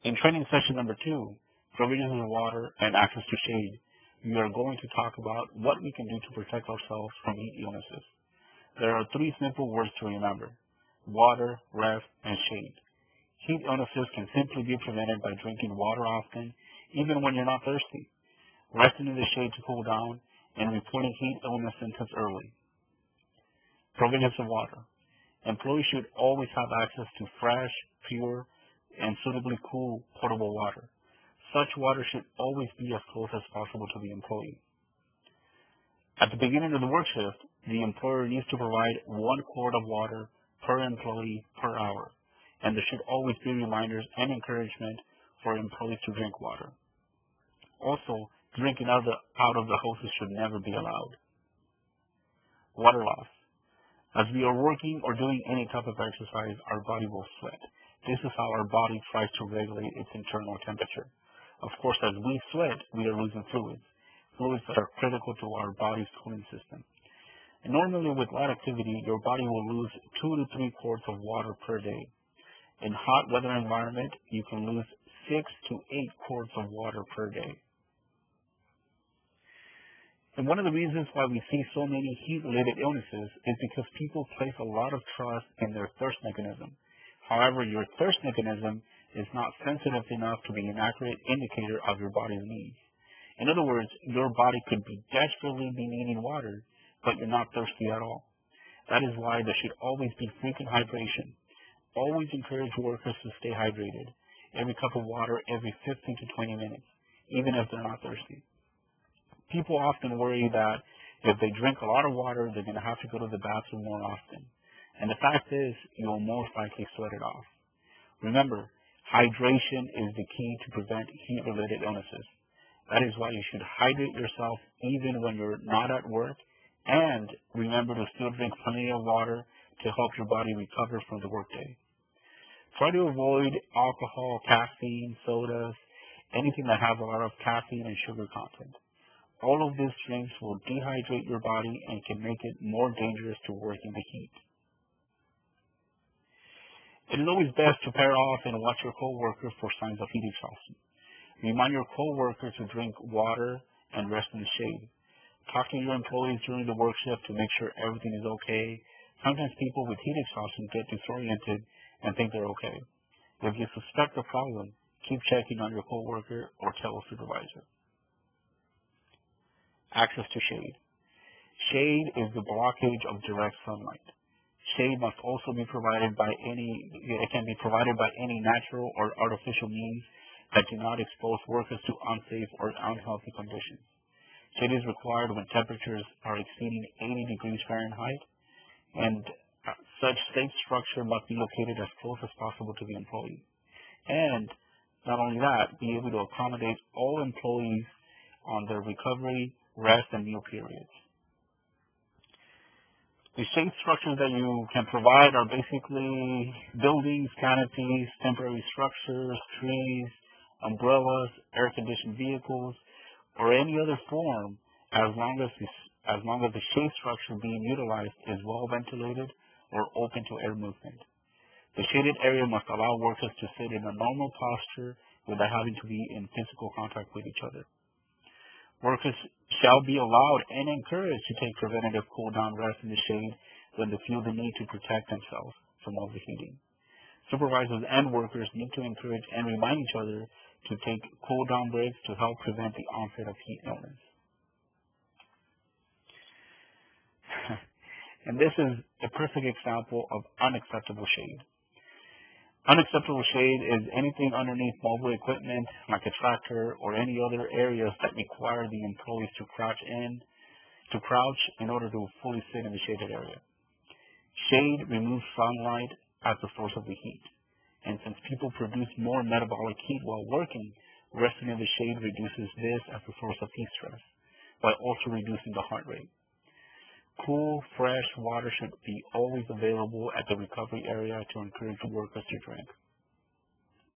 In training session number 2, provisions of water and access to shade, we are going to talk about what we can do to protect ourselves from heat illnesses. There are 3 simple words to remember: water, rest, and shade. Heat illnesses can simply be prevented by drinking water often, even when you're not thirsty, resting in the shade to cool down, and reporting heat illness symptoms early. Provisions of water. Employees should always have access to fresh, pure, and suitably cool potable water. Such water should always be as close as possible to the employee. At the beginning of the work shift, the employer needs to provide 1 quart of water per employee per hour, and there should always be reminders and encouragement for employees to drink water. Also, drinking out of the hoses should never be allowed. Water loss. As we are working or doing any type of exercise, our body will sweat. This is how our body tries to regulate its internal temperature. Of course, as we sweat, we are losing fluids that are critical to our body's cooling system. And normally with light activity, your body will lose 2 to 3 quarts of water per day. In hot weather environment, you can lose 6 to 8 quarts of water per day. And one of the reasons why we see so many heat-related illnesses is because people place a lot of trust in their thirst mechanism. However, your thirst mechanism is not sensitive enough to be an accurate indicator of your body's needs. In other words, your body could be desperately needing water, but you're not thirsty at all. That is why there should always be frequent hydration. Always encourage workers to stay hydrated. Every cup of water every 15 to 20 minutes, even if they're not thirsty. People often worry that if they drink a lot of water, they're going to have to go to the bathroom more often. And the fact is, you'll most likely sweat it off. Remember, hydration is the key to prevent heat-related illnesses. That is why you should hydrate yourself even when you're not at work, and remember to still drink plenty of water to help your body recover from the workday. Try to avoid alcohol, caffeine, sodas, anything that has a lot of caffeine and sugar content. All of these drinks will dehydrate your body and can make it more dangerous to work in the heat. It is always best to pair off and watch your coworker for signs of heat exhaustion. Remind your coworker to drink water and rest in the shade. Talk to your employees during the work shift to make sure everything is okay. Sometimes people with heat exhaustion get disoriented and think they're okay. If you suspect a problem, keep checking on your coworker or tell a supervisor. Access to shade. Shade is the blockage of direct sunlight. Shade must also be provided by any natural or artificial means that do not expose workers to unsafe or unhealthy conditions. Shade is required when temperatures are exceeding 80 degrees Fahrenheit, and such safe structure must be located as close as possible to the employee. And not only that, be able to accommodate all employees on their recovery, rest, and meal periods. The shade structures that you can provide are basically buildings, canopies, temporary structures, trees, umbrellas, air-conditioned vehicles, or any other form as long as the shade structure being utilized is well ventilated or open to air movement. The shaded area must allow workers to sit in a normal posture without having to be in physical contact with each other. Workers shall be allowed and encouraged to take preventative cool-down rest in the shade when they feel the need to protect themselves from overheating. Supervisors and workers need to encourage and remind each other to take cool-down breaks to help prevent the onset of heat illness. And this is a perfect example of unacceptable shade. Unacceptable shade is anything underneath mobile equipment, like a tractor or any other areas that require the employees to crouch in order to fully sit in the shaded area. Shade removes sunlight as the source of the heat. And since people produce more metabolic heat while working, resting in the shade reduces this as a source of heat stress, by also reducing the heart rate. Cool, fresh water should be always available at the recovery area to encourage workers to drink.